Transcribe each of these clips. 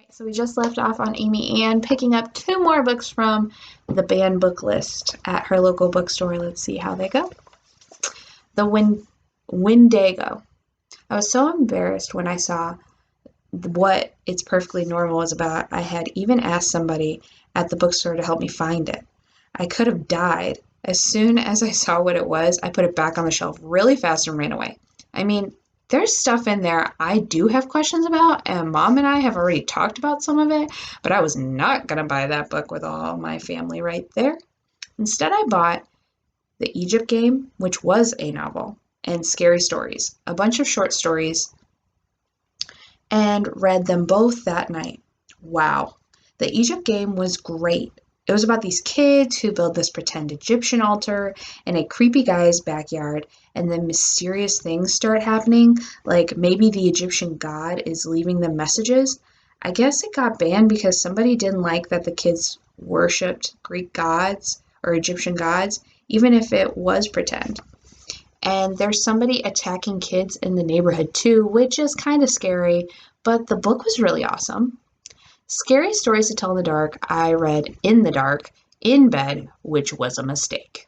So we just left off on Amy Ann picking up two more books from the banned book list at her local bookstore. Let's see how they go. The Wendigo. I was so embarrassed when I saw what It's Perfectly Normal was about. I had even asked somebody at the bookstore to help me find it. I could have died. As soon as I saw what it was, I put it back on the shelf really fast and ran away. I mean, there's stuff in there I do have questions about, and Mom and I have already talked about some of it, but I was not going to buy that book with all my family right there. Instead, I bought The Egypt Game, which was a novel, and Scary Stories, a bunch of short stories, and read them both that night. Wow. The Egypt Game was great. It was about these kids who build this pretend Egyptian altar in a creepy guy's backyard, and then mysterious things start happening, like maybe the Egyptian god is leaving them messages. I guess it got banned because somebody didn't like that the kids worshipped Greek gods or Egyptian gods, even if it was pretend. And there's somebody attacking kids in the neighborhood too, which is kind of scary, but the book was really awesome. Scary Stories to Tell in the Dark, I read in the dark, in bed, which was a mistake.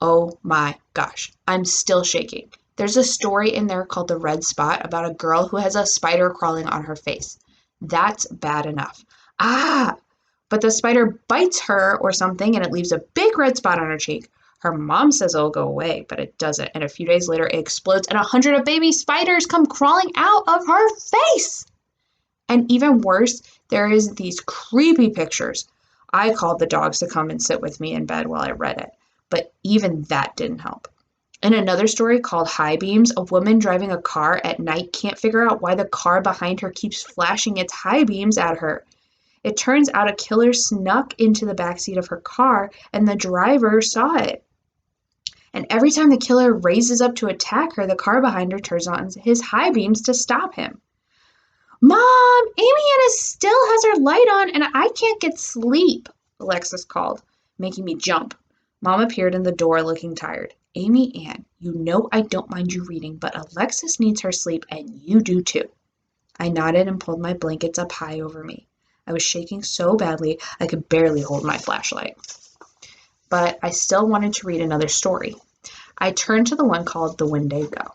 Oh my gosh, I'm still shaking. There's a story in there called The Red Spot about a girl who has a spider crawling on her face. That's bad enough. Ah, but the spider bites her or something and it leaves a big red spot on her cheek. Her mom says it'll go away, but it doesn't. And a few days later, it explodes and 100 of baby spiders come crawling out of her face. And even worse, there is these creepy pictures. I called the dogs to come and sit with me in bed while I read it, but even that didn't help. In another story called High Beams, a woman driving a car at night can't figure out why the car behind her keeps flashing its high beams at her. It turns out a killer snuck into the backseat of her car and the driver saw it. And every time the killer raises up to attack her, the car behind her turns on his high beams to stop him. Mom, Amy Ann still has her light on and I can't get sleep, Alexis called, making me jump. Mom appeared in the door looking tired. Amy Ann, you know I don't mind you reading, but Alexis needs her sleep and you do too. I nodded and pulled my blankets up high over me. I was shaking so badly I could barely hold my flashlight. But I still wanted to read another story. I turned to the one called The Wendigo.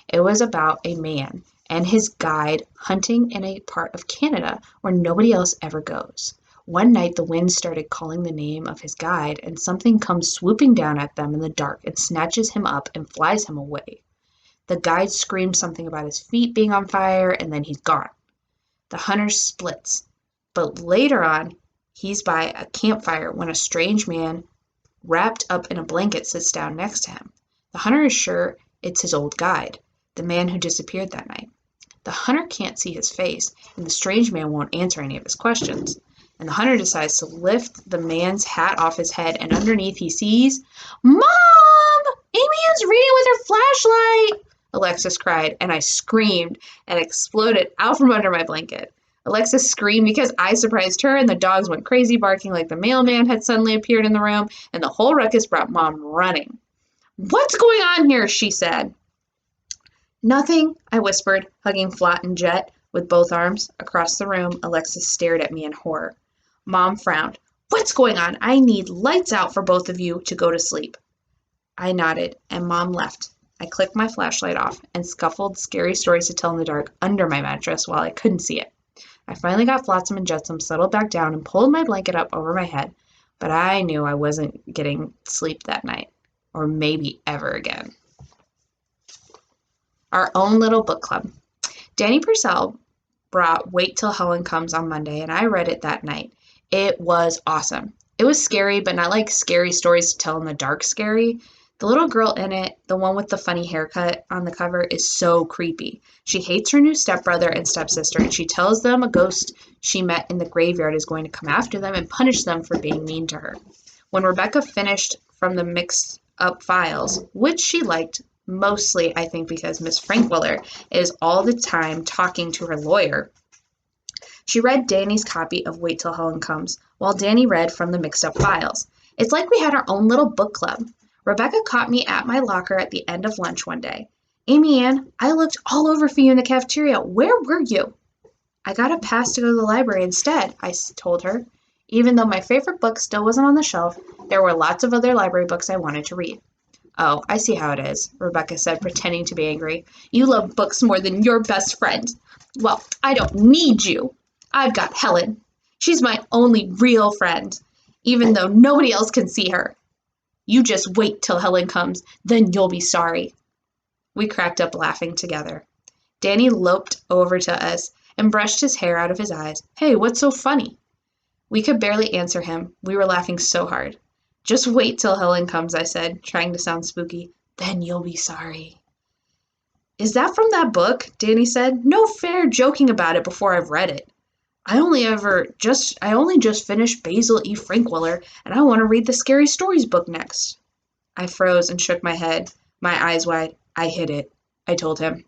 It was about a man and his guide hunting in a part of Canada where nobody else ever goes. One night the wind started calling the name of his guide and something comes swooping down at them in the dark and snatches him up and flies him away. The guide screams something about his feet being on fire and then he's gone. The hunter splits, but later on he's by a campfire when a strange man wrapped up in a blanket sits down next to him. The hunter is sure it's his old guide, the man who disappeared that night. The hunter can't see his face, and the strange man won't answer any of his questions. And the hunter decides to lift the man's hat off his head, and underneath he sees, Mom! Amy Ann's reading with her flashlight! Alexis cried, and I screamed and exploded out from under my blanket. Alexis screamed because I surprised her, and the dogs went crazy, barking like the mailman had suddenly appeared in the room, and the whole ruckus brought Mom running. What's going on here? She said. Nothing, I whispered, hugging Flot and Jet with both arms. Across the room, Alexis stared at me in horror. Mom frowned. What's going on? I need lights out for both of you to go to sleep. I nodded, and Mom left. I clicked my flashlight off and scuffled Scary Stories to Tell in the Dark under my mattress while I couldn't see it. I finally got Flotsam and Jetsam settled back down and pulled my blanket up over my head, but I knew I wasn't getting sleep that night, or maybe ever again. Our own little book club. Danny Purcell brought Wait Till Helen Comes on Monday, and I read it that night. It was awesome. It was scary, but not like Scary Stories to Tell in the Dark scary. The little girl in it, the one with the funny haircut on the cover, is so creepy. She hates her new stepbrother and stepsister, and she tells them a ghost she met in the graveyard is going to come after them and punish them for being mean to her. When Rebecca finished from the mixed up files, which she liked, mostly, I think, because Miss Frankwiller is all the time talking to her lawyer, she read Danny's copy of Wait Till Helen Comes, while Danny read from the mixed up files. It's like we had our own little book club. Rebecca caught me at my locker at the end of lunch one day. Amy Ann, I looked all over for you in the cafeteria. Where were you? I got a pass to go to the library instead, I told her. Even though my favorite book still wasn't on the shelf, there were lots of other library books I wanted to read. Oh, I see how it is, Rebecca said, pretending to be angry. You love books more than your best friend. Well, I don't need you. I've got Helen. She's my only real friend, even though nobody else can see her. You just wait till Helen comes, then you'll be sorry. We cracked up laughing together. Danny loped over to us and brushed his hair out of his eyes. Hey, what's so funny? We could barely answer him. We were laughing so hard. Just wait till Helen comes, I said, trying to sound spooky. Then you'll be sorry. Is that from that book? Danny said. No fair joking about it before I've read it. I only just finished Basil E. Frankwiller, and I want to read the Scary Stories book next. I froze and shook my head, my eyes wide. I hid it, I told him.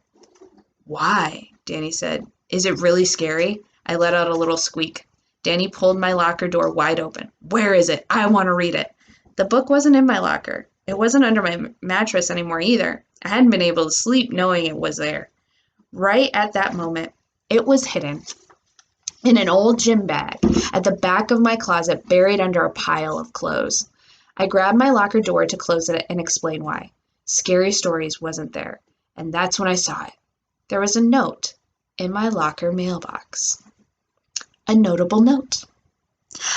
Why? Danny said. Is it really scary? I let out a little squeak. Danny pulled my locker door wide open. Where is it? I want to read it. The book wasn't in my locker. It wasn't under my mattress anymore either. I hadn't been able to sleep knowing it was there. Right at that moment, it was hidden in an old gym bag at the back of my closet, buried under a pile of clothes. I grabbed my locker door to close it and explain why. Scary Stories wasn't there, and that's when I saw it. There was a note in my locker mailbox. A notable note.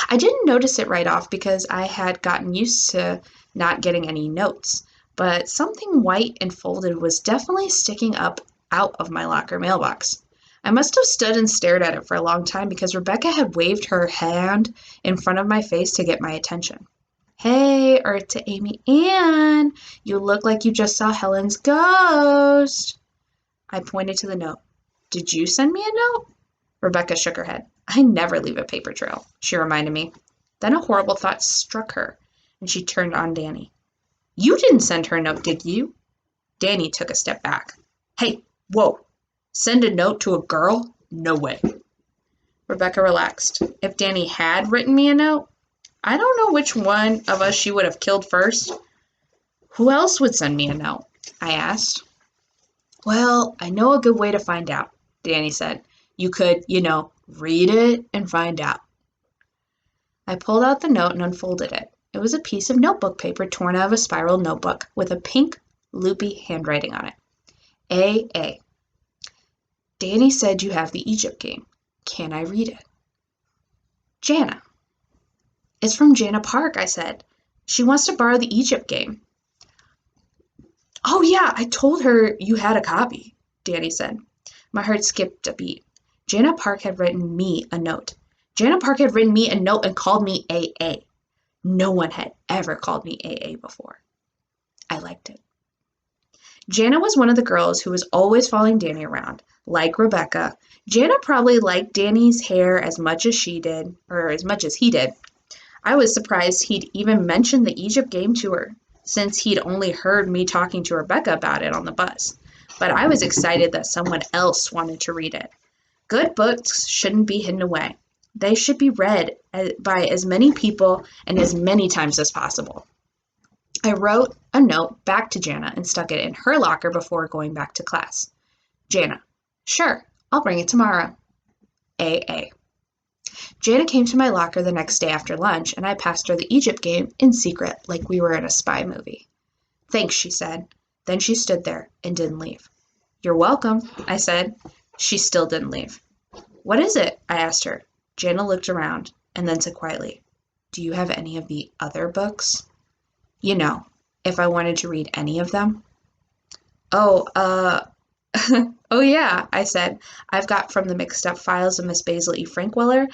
I didn't notice it right off because I had gotten used to not getting any notes, but something white and folded was definitely sticking up out of my locker mailbox. I must have stood and stared at it for a long time because Rebecca had waved her hand in front of my face to get my attention. Hey, or to Amy Ann, you look like you just saw Helen's ghost. I pointed to the note. Did you send me a note? Rebecca shook her head. I never leave a paper trail, she reminded me. Then a horrible thought struck her, and she turned on Danny. You didn't send her a note, did you? Danny took a step back. Hey, whoa, send a note to a girl? No way. Rebecca relaxed. If Danny had written me a note, I don't know which one of us she would have killed first. Who else would send me a note? I asked. Well, I know a good way to find out, Danny said. You could, read it and find out. I pulled out the note and unfolded it. It was a piece of notebook paper torn out of a spiral notebook with a pink, loopy handwriting on it. A.A. Danny said you have the Egypt game. Can I read it? Jana. It's from Jana Park, I said. She wants to borrow the Egypt game. Oh, yeah, I told her you had a copy, Danny said. My heart skipped a beat. Jana Park had written me a note. Jana Park had written me a note and called me A.A. No one had ever called me A.A. before. I liked it. Jana was one of the girls who was always following Danny around. Like Rebecca, Jana probably liked Danny's hair as much as she did, or as much as he did. I was surprised he'd even mentioned the Egypt game to her, since he'd only heard me talking to Rebecca about it on the bus. But I was excited that someone else wanted to read it. Good books shouldn't be hidden away. They should be read by as many people and as many times as possible. I wrote a note back to Jana and stuck it in her locker before going back to class. Jana, sure, I'll bring it tomorrow. A.A. Jana came to my locker the next day after lunch, and I passed her the Egypt game in secret like we were in a spy movie. Thanks, she said. Then she stood there and didn't leave. You're welcome, I said. She still didn't leave. What is it? I asked her. Jana looked around and then said quietly, Do you have any of the other books? If I wanted to read any of them. Oh, oh yeah, I said. I've got From the Mixed Up Files of Miss Basil E. Frankwiller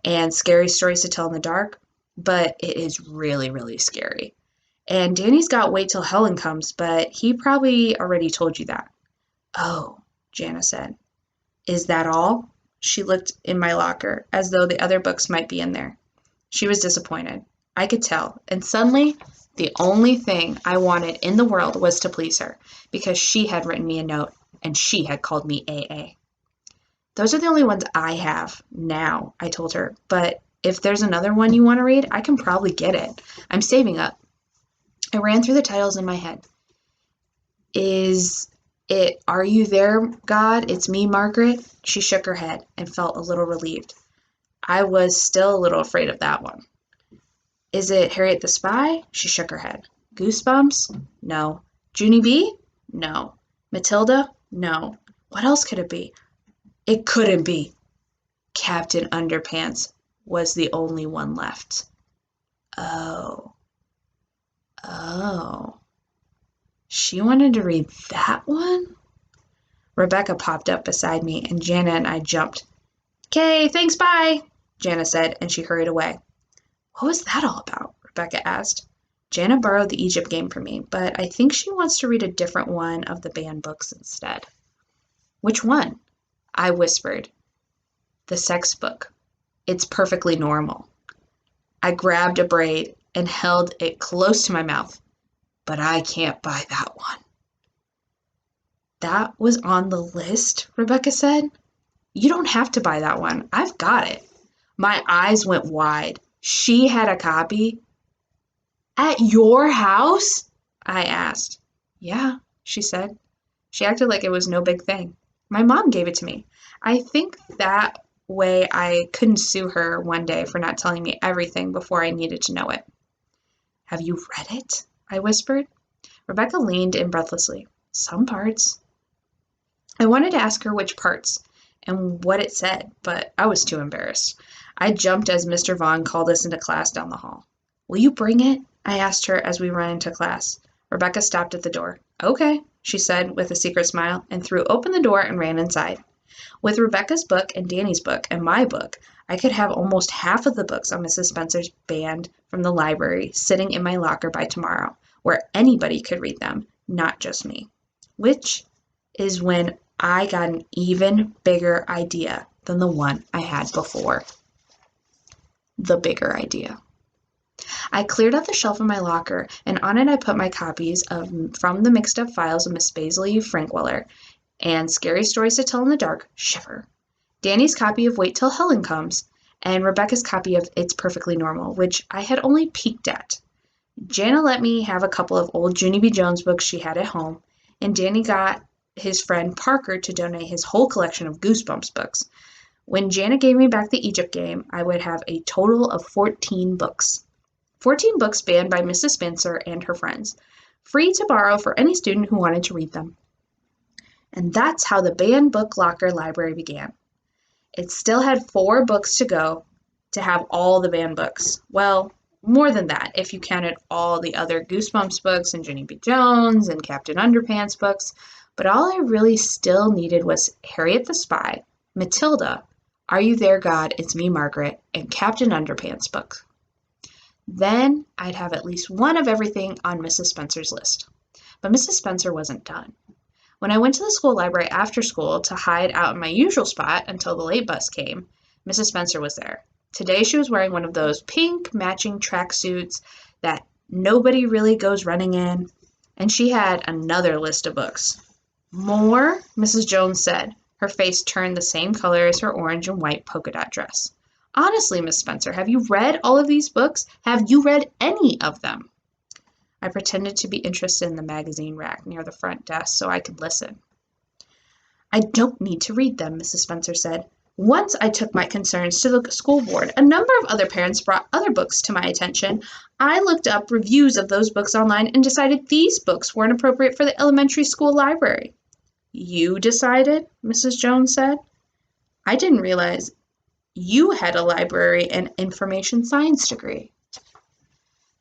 and Scary Stories to Tell in the Dark, but it is really, really scary. And Danny's got Wait Till Helen Comes, but he probably already told you that. Oh, Jana said. Is that all? She looked in my locker, as though the other books might be in there. She was disappointed. I could tell, and suddenly, the only thing I wanted in the world was to please her, because she had written me a note, and she had called me A.A. Those are the only ones I have now, I told her, but if there's another one you want to read, I can probably get it. I'm saving up. I ran through the titles in my head. Is Are you there, God? It's me, Margaret." She shook her head and felt a little relieved. I was still a little afraid of that one. "Is it Harriet the Spy?" She shook her head. "Goosebumps? No. Junie B? No. Matilda? No. What else could it be? It couldn't be. Captain Underpants was the only one left." Oh. Oh. She wanted to read that one? Rebecca popped up beside me, and Jana and I jumped. "'Kay, thanks, bye," Jana said, and she hurried away. "What was that all about?" Rebecca asked. Jana borrowed the Egypt game from me, but I think she wants to read a different one of the banned books instead. "Which one?" I whispered. "The sex book. It's perfectly normal." I grabbed a braid and held it close to my mouth. "But I can't buy that one." "That was on the list," Rebecca said. "You don't have to buy that one. I've got it." My eyes went wide. She had a copy? "At your house?" I asked. "Yeah," she said. She acted like it was no big thing. "My mom gave it to me. I think that way I couldn't sue her one day for not telling me everything before I needed to know it." "Have you read it?" I whispered. Rebecca leaned in breathlessly. "Some parts." I wanted to ask her which parts and what it said, but I was too embarrassed. I jumped as Mr. Vaughn called us into class down the hall. "Will you bring it?" I asked her as we ran into class. Rebecca stopped at the door. "Okay," she said with a secret smile, and threw open the door and ran inside. With Rebecca's book and Danny's book and my book, I could have almost half of the books on Mrs. Spencer's band from the library sitting in my locker by tomorrow, where anybody could read them, not just me. Which is when I got an even bigger idea than the one I had before. The bigger idea. I cleared out the shelf in my locker, and on it I put my copies of From the Mixed Up Files of Miss Paisley Frankweller and Scary Stories to Tell in the Dark, Shiver, Danny's copy of Wait Till Helen Comes, and Rebecca's copy of It's Perfectly Normal, which I had only peeked at. Jana let me have a couple of old Junie B. Jones books she had at home, and Danny got his friend Parker to donate his whole collection of Goosebumps books. When Jana gave me back the Egypt game, I would have a total of 14 books. 14 books banned by Mrs. Spencer and her friends, free to borrow for any student who wanted to read them. And that's how the banned book locker library began. It still had 4 books to go to have all the banned books. Well, more than that, if you counted all the other Goosebumps books and Junie B. Jones and Captain Underpants books. But all I really still needed was Harriet the Spy, Matilda, Are You There, God? It's Me, Margaret, and Captain Underpants books. Then I'd have at least one of everything on Mrs. Spencer's list. But Mrs. Spencer wasn't done. When I went to the school library after school to hide out in my usual spot until the late bus came, Mrs. Spencer was there. Today she was wearing one of those pink matching tracksuits that nobody really goes running in, and she had another list of books. "More?" Mrs. Jones said. Her face turned the same color as her orange and white polka dot dress. "Honestly, Miss Spencer, have you read all of these books? Have you read any of them?" I pretended to be interested in the magazine rack near the front desk so I could listen. "I don't need to read them," Mrs. Spencer said. "Once I took my concerns to the school board. A number of other parents brought other books to my attention. I looked up reviews of those books online and decided these books weren't appropriate for the elementary school library." "You decided?" Mrs. Jones said. "I didn't realize you had a library and information science degree."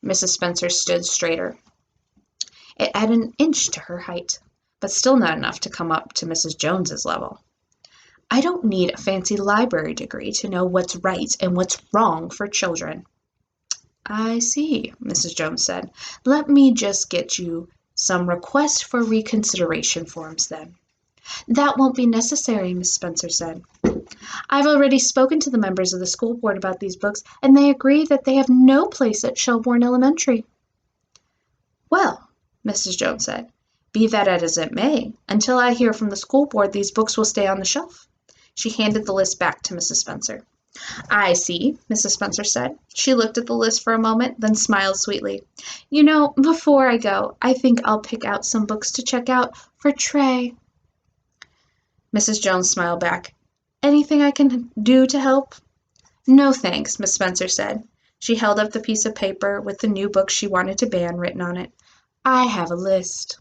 Mrs. Spencer stood straighter. It added an inch to her height, but still not enough to come up to Mrs. Jones's level. "I don't need a fancy library degree to know what's right and what's wrong for children." "I see," Mrs. Jones said. "Let me just get you some request for reconsideration forms then." "That won't be necessary," Miss Spencer said. "I've already spoken to the members of the school board about these books, and they agree that they have no place at Shelbourne Elementary." "Well," Mrs. Jones said, "be that as it may, until I hear from the school board, these books will stay on the shelf." She handed the list back to Mrs. Spencer. "I see," Mrs. Spencer said. She looked at the list for a moment, then smiled sweetly. "You know, before I go, I think I'll pick out some books to check out For Trey. Mrs. Jones smiled back. Anything I can do to help? No thanks, Miss Spencer said. She held up the piece of paper with the new book she wanted to ban written on it. I have a list.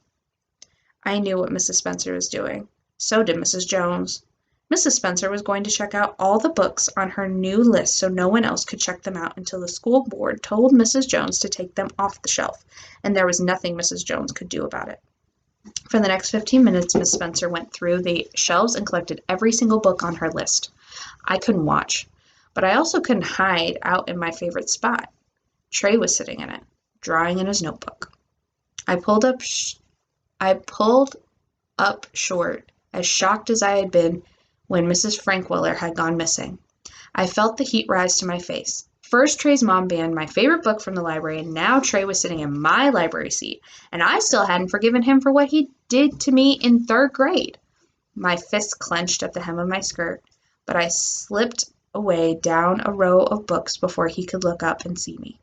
I knew what Mrs. Spencer was doing. So did Mrs. Jones. Mrs. Spencer was going to check out all the books on her new list so no one else could check them out until the school board told Mrs. Jones to take them off the shelf, and there was nothing Mrs. Jones could do about it. For the next 15 minutes, Miss Spencer went through the shelves and collected every single book on her list. I couldn't watch, but I also couldn't hide out in my favorite spot. Trey was sitting in it, drawing in his notebook. I pulled up short, as shocked as I had been when Mrs. Frankwiller had gone missing. I felt the heat rise to my face. First, Trey's mom banned my favorite book from the library, and now Trey was sitting in my library seat, and I still hadn't forgiven him for what he did to me in 3rd grade. My fists clenched at the hem of my skirt, but I slipped away down a row of books before he could look up and see me.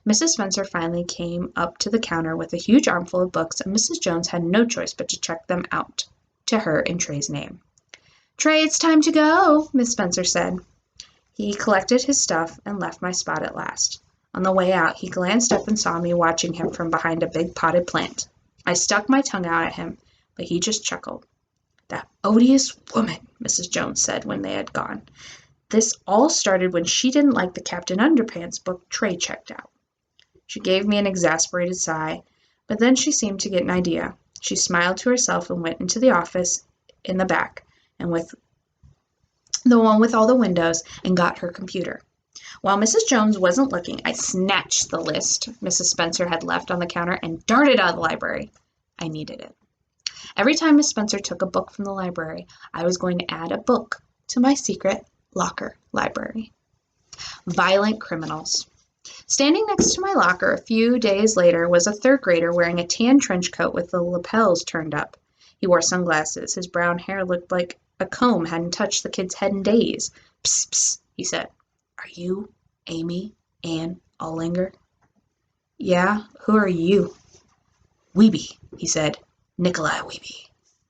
Mrs. Spencer finally came up to the counter with a huge armful of books, and Mrs. Jones had no choice but to check them out to her in Trey's name. Trey, it's time to go, Miss Spencer said. He collected his stuff and left my spot at last. On the way out, he glanced up and saw me watching him from behind a big potted plant. I stuck my tongue out at him, but he just chuckled. That odious woman, Mrs. Jones said when they had gone. This all started when she didn't like the Captain Underpants book Trey checked out. She gave me an exasperated sigh, but then she seemed to get an idea. She smiled to herself and went into the office in the back, and with the one with all the windows, and got her computer. While Mrs. Jones wasn't looking, I snatched the list Mrs. Spencer had left on the counter and darted out of the library. I needed it. Every time Miss Spencer took a book from the library, I was going to add a book to my secret locker library. Violent criminals. Standing next to my locker a few days later was a 3rd grader wearing a tan trench coat with the lapels turned up. He wore sunglasses. His brown hair looked like a comb hadn't touched the kid's head in days. Psst, psst, he said. Are you Amy Ann Allinger? Yeah, who are you? Weeby, he said. Nikolai Weeby.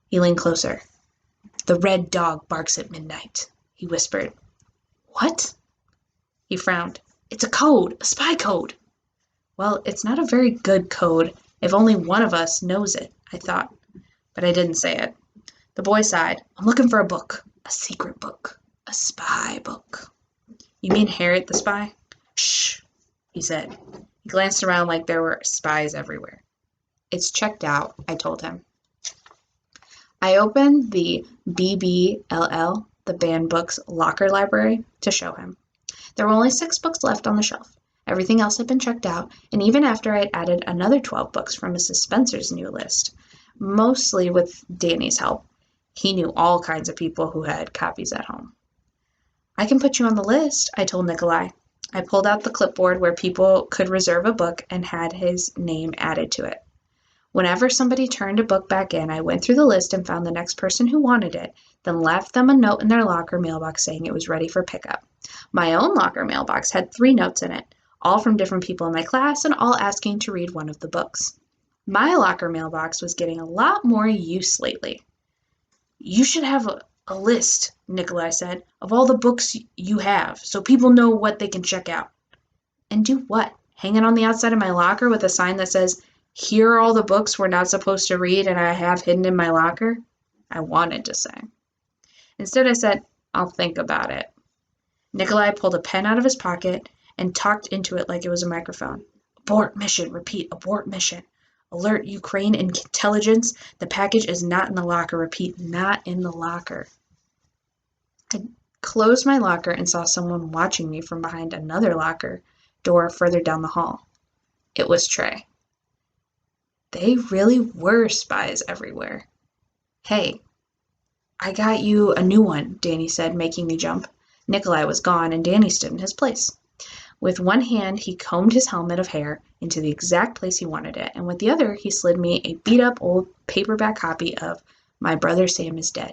He leaned closer. The red dog barks at midnight, he whispered. What? He frowned. It's a code, a spy code. Well, it's not a very good code if only one of us knows it, I thought, but I didn't say it. The boy sighed. I'm looking for a book, a secret book, a spy book. You mean Harriet the spy? Shh, he said. He glanced around like there were spies everywhere. It's checked out, I told him. I opened the BBLL, the banned books locker library, to show him. There were only 6 books left on the shelf. Everything else had been checked out, and even after I had added another 12 books from Mrs. Spencer's new list, mostly with Danny's help. He knew all kinds of people who had copies at home. I can put you on the list, I told Nikolai. I pulled out the clipboard where people could reserve a book and had his name added to it. Whenever somebody turned a book back in, I went through the list and found the next person who wanted it, then left them a note in their locker mailbox saying it was ready for pickup. My own locker mailbox had 3 notes in it, all from different people in my class and all asking to read one of the books. My locker mailbox was getting a lot more use lately. You should have a list, Nikolai said, of all the books you have, so people know what they can check out. And do what? Hang it on the outside of my locker with a sign that says, here are all the books we're not supposed to read and I have hidden in my locker? I wanted to say. Instead I said, I'll think about it. Nikolai pulled a pen out of his pocket and talked into it like it was a microphone. Abort mission, repeat, abort mission. Alert Ukraine intelligence, the package is not in the locker, repeat, not in the locker. I closed my locker and saw someone watching me from behind another locker door further down the hall. It was Trey. They really were spies everywhere. Hey, I got you a new one, Danny said, making me jump. Nikolai was gone and Danny stood in his place. With one hand, he combed his helmet of hair into the exact place he wanted it, and with the other, he slid me a beat-up old paperback copy of My Brother Sam is Dead.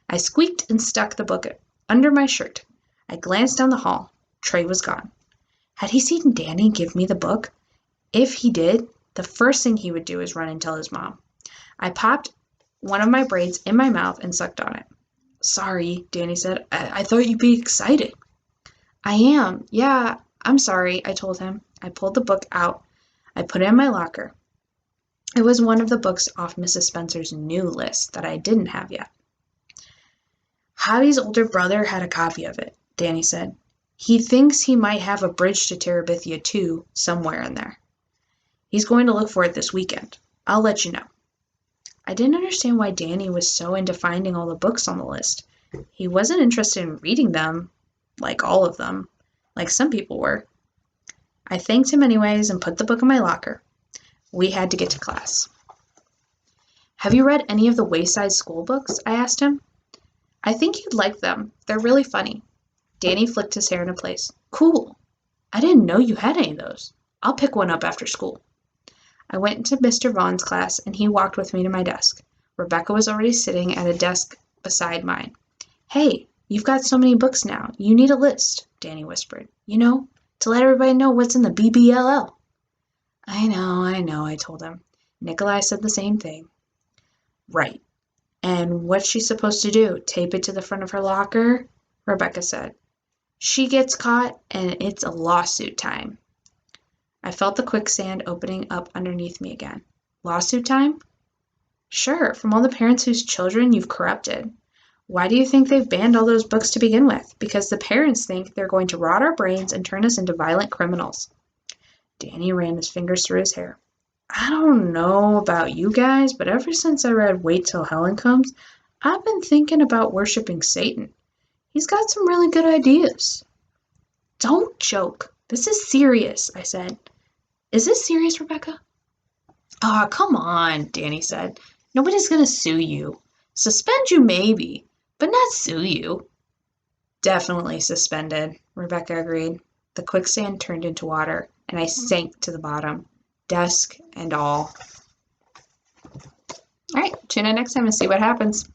I squeaked and stuck the book under my shirt. I glanced down the hall. Trey was gone. Had he seen Danny give me the book? If he did, the first thing he would do is run and tell his mom. I popped one of my braids in my mouth and sucked on it. Sorry, Danny said. I thought you'd be excited. I am. Yeah, I'm sorry, I told him. I pulled the book out. I put it in my locker. It was one of the books off Mrs. Spencer's new list that I didn't have yet. Hottie's older brother had a copy of it, Danny said. He thinks he might have A Bridge to Terabithia too, somewhere in there. He's going to look for it this weekend. I'll let you know. I didn't understand why Danny was so into finding all the books on the list. He wasn't interested in reading them, like all of them, like some people were. I thanked him anyways and put the book in my locker. We had to get to class. Have you read any of the Wayside School books? I asked him. I think you'd like them. They're really funny. Danny flicked his hair into place. Cool. I didn't know you had any of those. I'll pick one up after school. I went into Mr. Vaughn's class, and he walked with me to my desk. Rebecca was already sitting at a desk beside mine. Hey, you've got so many books now. You need a list, Danny whispered. You know, to let everybody know what's in the BBLL. I know, I told him. Nikolai said the same thing. Right. And what's she supposed to do? Tape it to the front of her locker? Rebecca said. She gets caught, and it's a lawsuit time. I felt the quicksand opening up underneath me again. Lawsuit time? Sure, from all the parents whose children you've corrupted. Why do you think they've banned all those books to begin with? Because the parents think they're going to rot our brains and turn us into violent criminals. Danny ran his fingers through his hair. I don't know about you guys, but ever since I read Wait Till Helen Comes, I've been thinking about worshiping Satan. He's got some really good ideas. Don't joke. This is serious, I said. Is this serious, Rebecca? Aw, come on, Danny said. Nobody's going to sue you. Suspend you maybe, but not sue you. Definitely suspended, Rebecca agreed. The quicksand turned into water, and I sank to the bottom, desk and all. All right, tune in next time and see what happens.